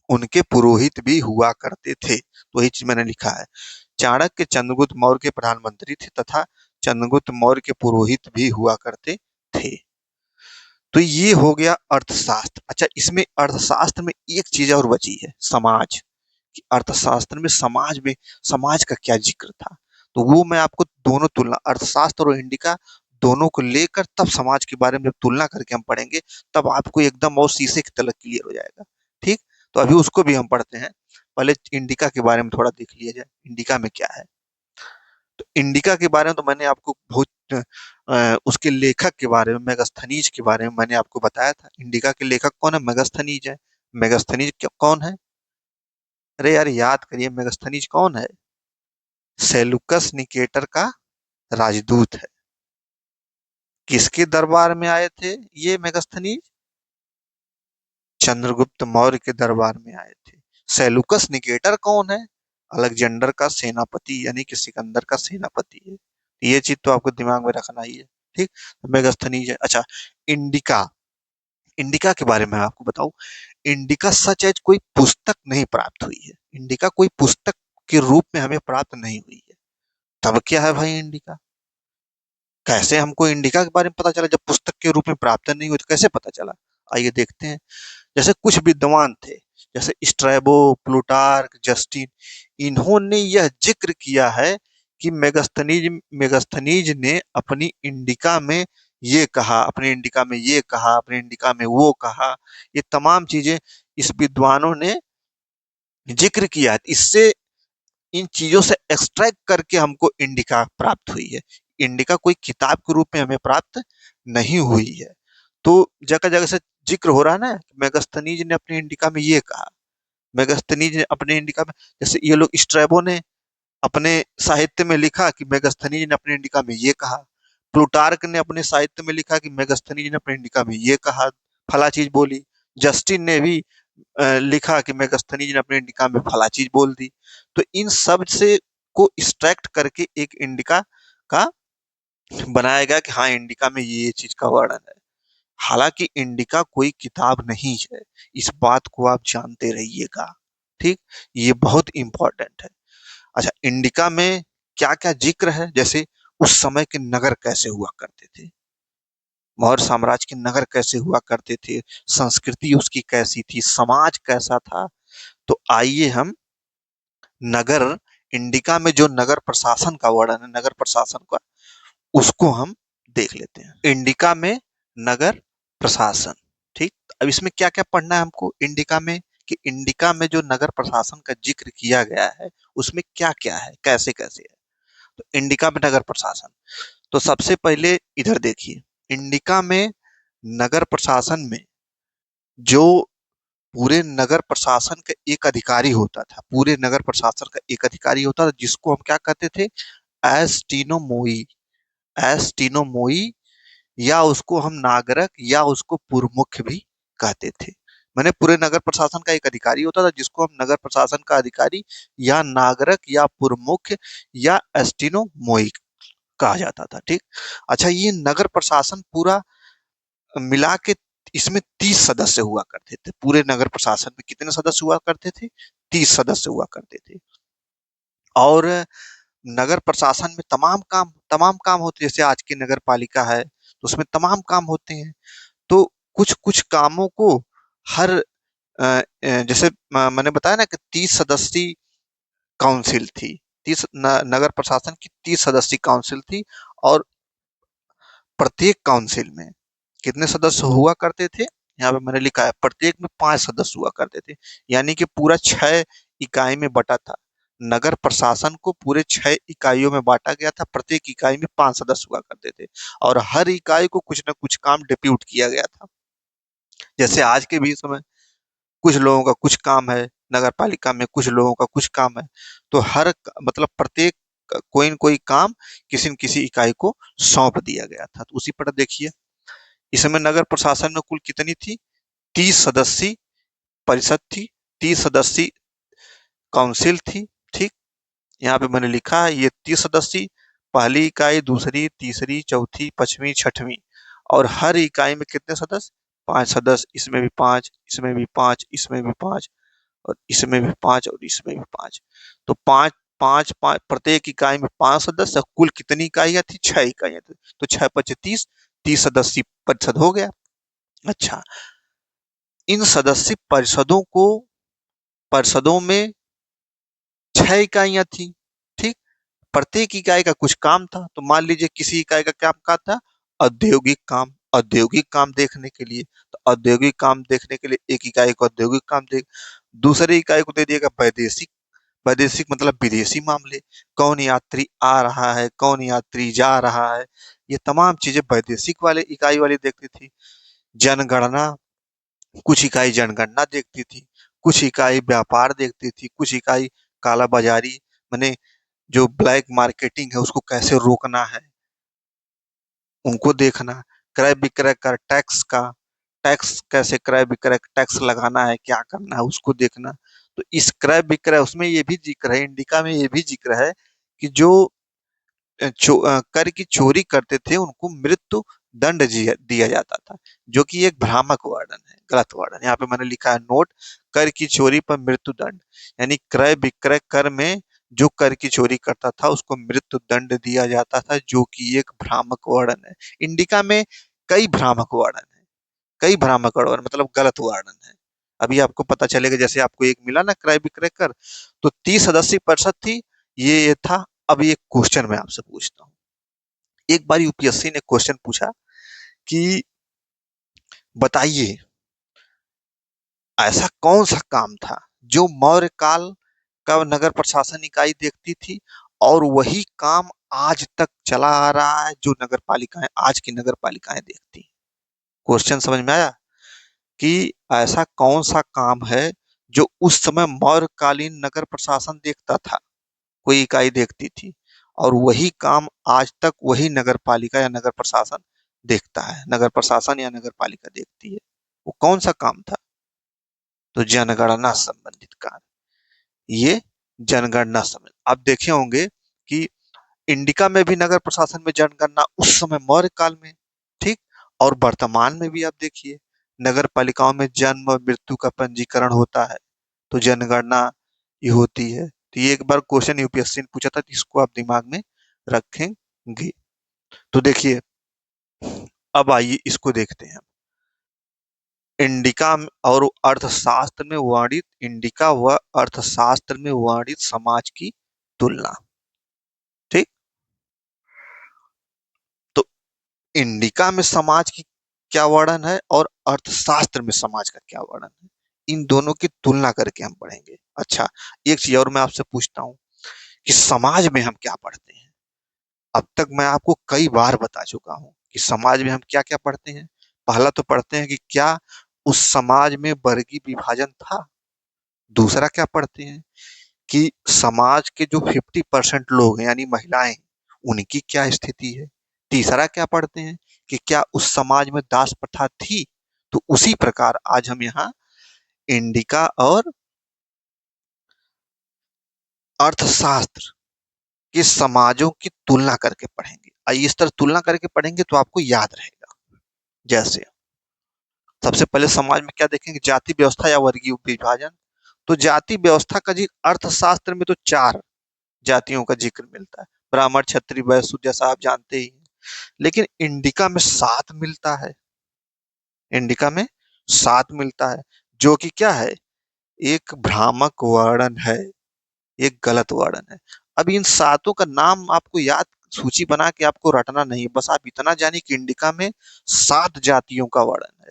उनके पुरोहित भी हुआ करते थे। तो वही चीज मैंने लिखा है, चाणक्य चंद्रगुप्त मौर्य के प्रधानमंत्री थे तथा चंद्रगुप्त मौर्य के पुरोहित भी हुआ करते थे। तो ये हो गया अर्थशास्त्र। अच्छा, इसमें अर्थशास्त्र में एक चीज और बची है, समाज। कि अर्थशास्त्र में समाज का क्या जिक्र था, तो वो मैं आपको दोनों तुलना, अर्थशास्त्र और इंडिका दोनों को लेकर तब समाज के बारे में जब तुलना करके हम पढ़ेंगे, तब आपको एकदम और शीशे की तरह क्लियर हो जाएगा। ठीक, तो अभी उसको भी हम पढ़ते हैं। पहले इंडिका के बारे में थोड़ा देख लिया जाए, इंडिका में क्या है। तो इंडिका के बारे में तो मैंने आपको बहुत उसके लेखक के बारे में, मेगास्थनीज के बारे में मैंने आपको बताया था। इंडिका के लेखक कौन है, मेगास्थनीज है। मेगास्थनीज कौन है, अरे यार याद करिए, मेगास्थनीज कौन है, सेलुकस निकेटर का राजदूत है। किसके दरबार में आए थे ये मेगास्थनीज, चंद्रगुप्त मौर्य के दरबार में आए थे। सेलुकस निकेटर कौन है, अलेक्जेंडर का सेनापति, यानी कि सिकंदर का सेनापति है। ये चीज तो आपको दिमाग में रखना ही है। ठीक, मेगास्थनीज है। अच्छा, इंडिका, इंडिका के बारे में मैं आपको बताऊं, इंडिका सच एज कोई पुस्तक नहीं प्राप्त हुई है। इंडिका कोई पुस्तक के रूप में हमें प्राप्त नहीं हुई है। तब क्या है भाई इंडिका, कैसे हमको इंडिका के बारे में पता चला, जब पुस्तक के रूप में प्राप्त नहीं हुई तो कैसे पता चला। आइए देखते हैं। जैसे कुछ विद्वान थे, जैसे स्ट्रैबो, प्लूटार्क, जस्टिन, इन्होंने यह जिक्र किया है कि मेगास्थनीज ने अपनी इंडिका में ये कहा, अपने इंडिका में ये कहा, अपने इंडिका में वो कहा। ये तमाम चीजें इस विद्वानों ने जिक्र किया है। इससे, इन चीजों से एक्सट्रैक्ट करके हमको इंडिका प्राप्त हुई है। इंडिका कोई किताब के रूप में हमें प्राप्त नहीं हुई है। तो जगह जगह से जिक्र हो रहा है ना, मेगास्थनीज ने अपनी इंडिका में ये कहा, मेगास्थनीज ने अपने इंडिका में, जैसे ये लोग स्ट्रैबो ने अपने साहित्य में लिखा कि मेगास्थनीज ने अपने इंडिका में ये कहा, प्लूटार्क ने अपने साहित्य में लिखा कि मेगास्थनीज ने अपने इंडिका में ये कहा, फला चीज बोली। जस्टिन ने भी लिखा कि मेगास्थनीज ने अपने इंडिका में फला चीज बोल दी। तो इन सब से को एक्सट्रैक्ट करके एक इंडिका का बनाया गया कि हाँ, इंडिका में ये चीज का वर्णन है। हालांकि इंडिका कोई किताब नहीं है, इस बात को आप जानते रहिएगा। ठीक, ये बहुत इंपॉर्टेंट है। अच्छा, इंडिका में क्या क्या जिक्र है, जैसे उस समय के नगर कैसे हुआ करते थे, मौर्य साम्राज्य के नगर कैसे हुआ करते थे, संस्कृति उसकी कैसी थी, समाज कैसा था। तो आइए हम नगर, इंडिका में जो नगर प्रशासन का वर्णन है, नगर प्रशासन का, उसको हम देख लेते हैं। इंडिका में नगर प्रशासन। ठीक, अब इसमें क्या क्या पढ़ना है हमको इंडिका में, कि इंडिका में जो नगर प्रशासन का जिक्र किया गया है उसमें क्या क्या है, कैसे कैसे है। तो इंडिका में नगर प्रशासन, तो सबसे पहले इधर देखिए, इंडिका में नगर प्रशासन में जो पूरे नगर प्रशासन का एक अधिकारी होता था, पूरे नगर प्रशासन का एक अधिकारी होता था, जिसको हम क्या कहते थे, एस्टिनोमोई, एस्टिनोमोई, या उसको हम नागरक या उसको पुरमुख भी कहते थे। मैंने पूरे नगर प्रशासन का एक अधिकारी होता था, जिसको हम नगर प्रशासन का अधिकारी या नागरक या पुरमुख या एस्टिनोमोई कहा जाता था। ठीक, अच्छा, ये नगर प्रशासन पूरा मिला के इसमें 30 सदस्य हुआ करते थे। पूरे नगर प्रशासन में कितने सदस्य हुआ करते थे, 30 सदस्य हुआ करते थे। और नगर प्रशासन में तमाम काम होते हैं, जैसे आज की नगर पालिका है तो उसमें तमाम काम होते हैं। तो कुछ कुछ कामों को हर जैसे मैंने बताया ना कि 30 सदस्यीय काउंसिल थी, नगर प्रशासन की 30 सदस्यीय काउंसिल थी। और प्रत्येक काउंसिल में कितने सदस्य हुआ करते थे, यहाँ पे मैंने लिखा है, प्रत्येक में 5 सदस्य हुआ करते थे। यानी कि पूरा 6 इकाई में बटा था, नगर प्रशासन को पूरे 6 इकाइयों में बांटा गया था, प्रत्येक इकाई में 5 सदस्य हुआ करते थे। और हर इकाई को कुछ ना कुछ काम डिप्यूट किया गया था। जैसे आज के भी समय कुछ लोगों का कुछ काम है नगर पालिका में, कुछ लोगों का कुछ काम है, तो मतलब प्रत्येक कोई न कोई काम किसी न किसी इकाई को सौंप दिया गया था। तो उसी पर देखिए, इस समय नगर प्रशासन में कुल कितनी थी, 30 सदस्यीय परिषद थी, 30 सदस्यीय काउंसिल थी। ठीक, यहाँ पे मैंने लिखा है ये 30 सदस्य, पहली इकाई, दूसरी, तीसरी, चौथी, पांचवी, छठवीं, और हर इकाई में कितने सदस्य? 5 सदस्य। इसमें भी 5, इसमें भी 5, इसमें भी 5, और इसमें भी 5, और इसमें भी 5। तो 5 5 5 प्रत्येक इकाई में 5 सदस्य। कुल कितनी इकाइयां थी? 6 इकाइयां थी। तो 6 × 5 = 30, 30 सदस्य परिषद हो गया। अच्छा, इन सदस्य परिषदों में 6 इकाइयां थी। ठीक, प्रत्येक इकाई का कुछ काम था। तो मान लीजिए किसी इकाई का क्या काम था? औद्योगिक काम। औद्योगिक काम देखने के लिए, तो औद्योगिक काम देखने के लिए एक इकाई को औद्योगिक काम दे, दूसरी इकाई को दे दिएगा वैदेशिक। वैदेशिक मतलब विदेशी मामले, कौन यात्री आ रहा है, कौन यात्री जा रहा है, ये तमाम चीजें वैदेशिक वाले इकाई वाली देखती थी। जनगणना, कुछ इकाई जनगणना देखती थी, कुछ इकाई व्यापार देखती थी, कुछ इकाई काला बाजारी, माने जो ब्लैक मार्केटिंग है उसको कैसे रोकना है उनको देखना। क्रय विक्रय कर टैक्स का, टैक्स कैसे क्रय विक्रय टैक्स लगाना है, क्या करना है उसको देखना। तो इस क्रय विक्रय उसमें ये भी जिक्र है, इंडिका में ये भी जिक्र है कि जो कर की चोरी करते थे उनको मृत्यु दंड दिया जाता था, जो कि एक भ्रामक वर्णन है, गलत वर्णन। यहाँ पे मैंने लिखा है नोट, कर की चोरी पर मृत्यु दंड, यानी क्रय विक्रय कर में जो कर की चोरी करता था उसको मृत्यु दंड दिया जाता था, जो कि एक भ्रामक वर्णन है। इंडिका में कई भ्रामक वर्णन है, कई भ्रामक वर्णन मतलब गलत वर्णन है। अभी आपको पता चलेगा, जैसे आपको एक मिला ना क्रय विक्रय कर, तो 30 सदस्य परिषद थी, ये था। अब ये क्वेश्चन मैं आपसे पूछता हूँ। एक बार यूपीएससी ने क्वेश्चन पूछा कि बताइए ऐसा कौन सा काम था जो मौर्य काल का नगर प्रशासन इकाई देखती थी, और वही काम आज तक चला आ रहा है जो नगर पालिकाएं, आज की नगर पालिकाएं देखती। क्वेश्चन समझ में आया? कि ऐसा कौन सा काम है जो उस समय मौर्यकालीन नगर प्रशासन देखता था, कोई इकाई देखती थी, और वही काम आज तक वही नगर पालिका या नगर प्रशासन देखता है, नगर प्रशासन या नगर पालिका देखती है। वो कौन सा काम था? तो जनगणना संबंधित कार्य, ये जनगणना संबंधित। आप देखे होंगे कि इंडिका में भी नगर प्रशासन में जनगणना उस समय मौर्य काल में, ठीक, और वर्तमान में भी आप देखिए नगर पालिकाओं में जन्म और मृत्यु का पंजीकरण होता है, तो जनगणना ये होती है। तो ये एक बार क्वेश्चन यूपीएससी ने पूछा था, तो इसको आप दिमाग में रखेंगे। तो देखिए, अब आइए इसको देखते हैं। इंडिका और अर्थशास्त्र में वर्णित, इंडिका व अर्थशास्त्र में वर्णित समाज की तुलना। ठीक, तो इंडिका में समाज की क्या वर्णन है और अर्थशास्त्र में समाज का क्या वर्णन है, इन दोनों की तुलना करके हम पढ़ेंगे। अच्छा, एक चीज और मैं आपसे पूछता हूँ कि समाज में हम क्या पढ़ते हैं? अब तक मैं आपको कई बार बता चुका हूं कि समाज में हम क्या क्या पढ़ते हैं। पहला तो पढ़ते हैं कि क्या उस समाज में वर्गीय विभाजन था। दूसरा क्या पढ़ते हैं कि समाज के जो 50% लोग हैं यानी महिलाएं, उनकी क्या स्थिति है। तीसरा क्या पढ़ते हैं कि क्या उस समाज में दास प्रथा थी। तो उसी प्रकार आज हम यहाँ इंडिका और अर्थशास्त्र के समाजों की तुलना करके पढ़ेंगे। इस तरह तुलना करके पढ़ेंगे तो आपको याद रहेगा। जैसे सबसे पहले समाज में क्या देखेंगे? जाति व्यवस्था या वर्गीय विभाजन। तो जाति व्यवस्था का जी अर्थशास्त्र में तो 4 जातियों का जिक्र मिलता है, ब्राह्मण, क्षत्रिय, वैश्य, शूद्र, जैसा आप जानते ही हैं। लेकिन इंडिका में 7 मिलता है, इंडिका में 7 मिलता है, जो कि क्या है? एक भ्रामक वर्णन है, एक गलत वर्णन है। अब इन सातों का नाम आपको याद, सूची बना के आपको रटना नहीं, बस आप इतना जानिए कि इंडिका में 7 जातियों का वर्णन है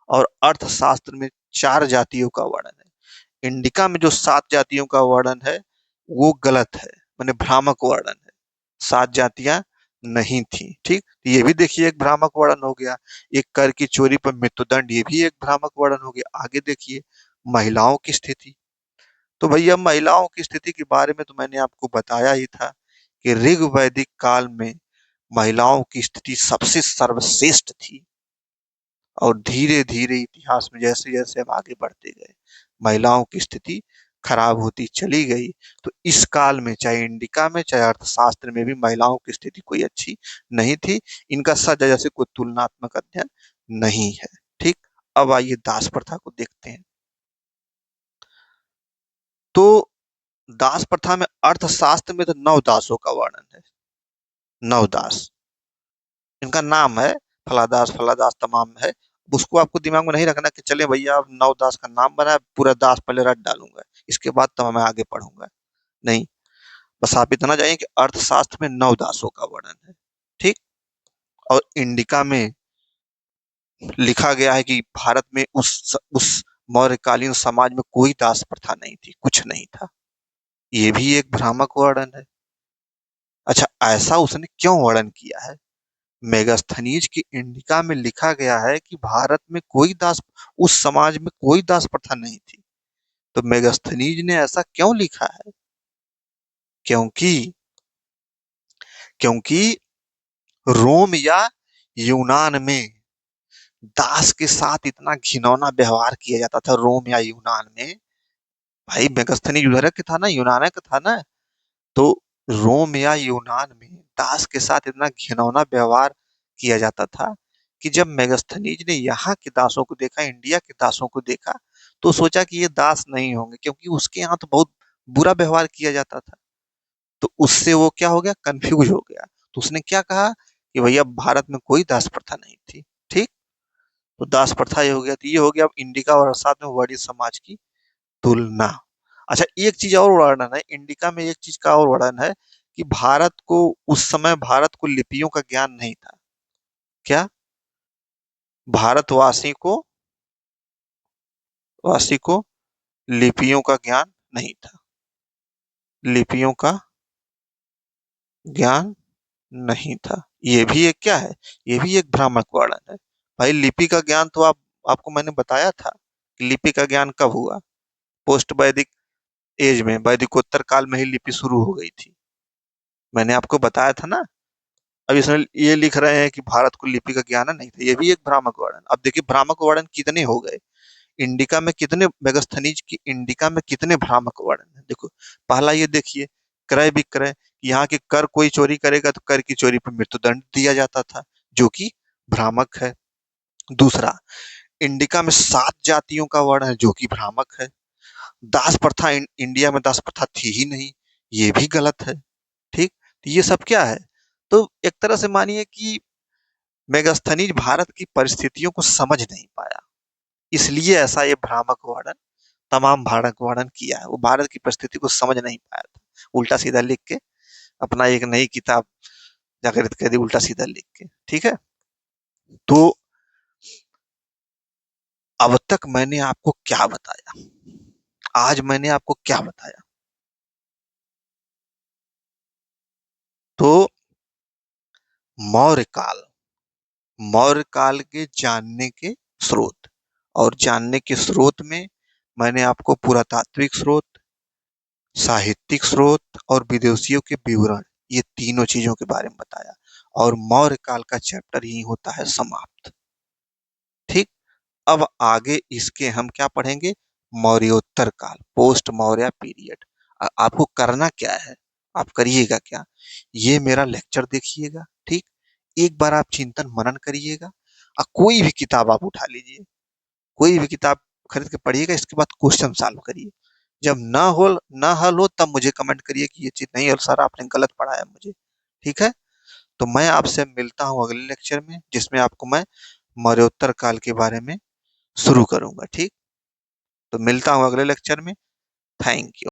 और अर्थशास्त्र में 4 जातियों का वर्णन है। इंडिका में जो 7 जातियों का वर्णन है वो गलत है, माने भ्रामक वर्णन है। 7 जातियां नहीं थी। ठीक, ये भी देखिए एक भ्रामक वर्णन हो गया। एक कर की चोरी पर मृत्युदंड, ये भी एक भ्रामक वर्णन हो गया। आगे देखिए महिलाओं की स्थिति। तो भैया महिलाओं की स्थिति के बारे में तो मैंने आपको बताया ही था कि ऋग वैदिक काल में महिलाओं की स्थिति सबसे सर्वश्रेष्ठ थी, और धीरे धीरे इतिहास में जैसे जैसे हम आगे बढ़ते गए महिलाओं की स्थिति खराब होती चली गई। तो इस काल में चाहे इंडिका में चाहे अर्थशास्त्र में भी महिलाओं की स्थिति कोई अच्छी नहीं थी। इनका सच जैसे कोई तुलनात्मक अध्ययन नहीं है। ठीक। अब आइए दास प्रथा को देखते हैं। तो दास प्रथा में अर्थशास्त्र में तो 9 दासों का वर्णन है। 9 दास, इनका नाम है फलादास फलादास तमाम है। उसको आपको दिमाग में नहीं रखना कि चले भैया अब 9 दास का नाम बना है, पूरा दास पहले रट डालूंगा, इसके बाद तो मैं आगे पढ़ूंगा। नहीं, बस आप इतना जानिए कि अर्थशास्त्र में 9 दासों का वर्णन है। ठीक। और इंडिका में लिखा गया है कि भारत में उस मौर्यकालीन समाज में कोई दास प्रथा नहीं थी, कुछ नहीं था। ये भी एक भ्रामक वर्णन है। अच्छा, ऐसा उसने क्यों वर्णन किया है? मेगास्थनीज की इंडिका में लिखा गया है कि भारत में कोई दास, उस समाज में कोई दास प्रथा नहीं थी। तो मेगास्थनीज ने ऐसा क्यों लिखा है? क्योंकि क्योंकि रोम या यूनान में दास के साथ इतना घिनौना व्यवहार किया जाता था। रोम या यूनान में, भाई मेगास्थनीज उधर के था ना, यूनान का था ना। तो रोम या यूनान में दास के साथ इतना घिनौना व्यवहार किया जाता था कि जब मेगास्थनीज ने यहाँ के दासों को देखा, इंडिया के दासों को देखा, तो सोचा कि ये दास नहीं होंगे, क्योंकि उसके यहाँ तो बहुत बुरा व्यवहार किया जाता था। तो उससे वो क्या हो गया, कंफ्यूज हो गया। तो उसने क्या कहा कि भैया भारत में कोई दास प्रथा नहीं थी। ठीक। तो दास प्रथा ये हो गया। तो ये हो गया अब इंडिका और साथ में वर्णित समाज की तुलना। अच्छा, एक चीज और वर्णन है इंडिका में, एक चीज का और वर्णन है कि भारत को, उस समय भारत को लिपियों का ज्ञान नहीं था। क्या? भारतवासी को, वासी को लिपियों का ज्ञान नहीं था। लिपियों का ज्ञान नहीं था। ये भी एक क्या है, ये भी एक भ्रामक वर्णन है। भाई लिपि का ज्ञान तो आपको मैंने बताया था कि लिपि का ज्ञान कब हुआ, पोस्ट वैदिक एज में, वैदिकोत्तर काल में ही लिपि शुरू हो गई थी। मैंने आपको बताया था ना। अब इसमें ये लिख रहे हैं कि भारत को लिपि का ज्ञान नहीं था। ये भी एक भ्रामक वर्णन। अब देखिए भ्रामक वर्णन कितने हो गए इंडिका में, कितने मेगास्थनीज की इंडिका में कितने भ्रामक वर्णन है। देखो, पहला ये देखिए, क्रय विक्रय, यहाँ के कर कोई चोरी करेगा तो कर की चोरी पर मृत्युदंड दिया जाता था, जो कि भ्रामक है। दूसरा, इंडिका में 7 जातियों का वर्ण है, जो कि भ्रामक है। दास प्रथा, इंडिया में दास प्रथा थी ही नहीं, ये भी गलत है। ठीक। तो ये सब क्या है? तो एक तरह से मानिए कि मेगास्थनीज भारत की परिस्थितियों को समझ नहीं पाया, इसलिए ऐसा ये भ्रामक वर्णन, तमाम भ्रामक वर्णन किया है। वो भारत की परिस्थिति को समझ नहीं पाया था, उल्टा सीधा लिख के अपना एक नई किताब जाकर कह दी उल्टा सीधा लिख के। ठीक है। तो अब तक मैंने आपको क्या बताया, आज मैंने आपको क्या बताया? तो मौर्य काल, मौर्य काल के जानने के स्रोत, और जानने के स्रोत में मैंने आपको पुरातात्विक स्रोत, साहित्यिक स्रोत और विदेशियों के विवरण, ये तीनों चीजों के बारे में बताया। और मौर्य काल का चैप्टर यही होता है समाप्त। ठीक। अब आगे इसके हम क्या पढ़ेंगे, मौर्योत्तर काल, पोस्ट मौर्य पीरियड। आपको करना क्या है, आप करिएगा क्या, ये मेरा लेक्चर देखिएगा। ठीक। एक बार आप चिंतन मनन करिएगा, और कोई भी किताब आप उठा लीजिए, कोई भी किताब खरीद के पढ़िएगा, इसके बाद क्वेश्चन सॉल्व करिए। जब ना हल हो तब मुझे कमेंट करिए कि ये चीज नहीं हल सर, आपने गलत पढ़ाया मुझे। ठीक है। तो मैं आपसे मिलता हूँ अगले लेक्चर में, जिसमें आपको मैं मौर्योत्तर काल के बारे में शुरू करूंगा। ठीक। तो मिलता हूँ अगले लेक्चर में। Thank you.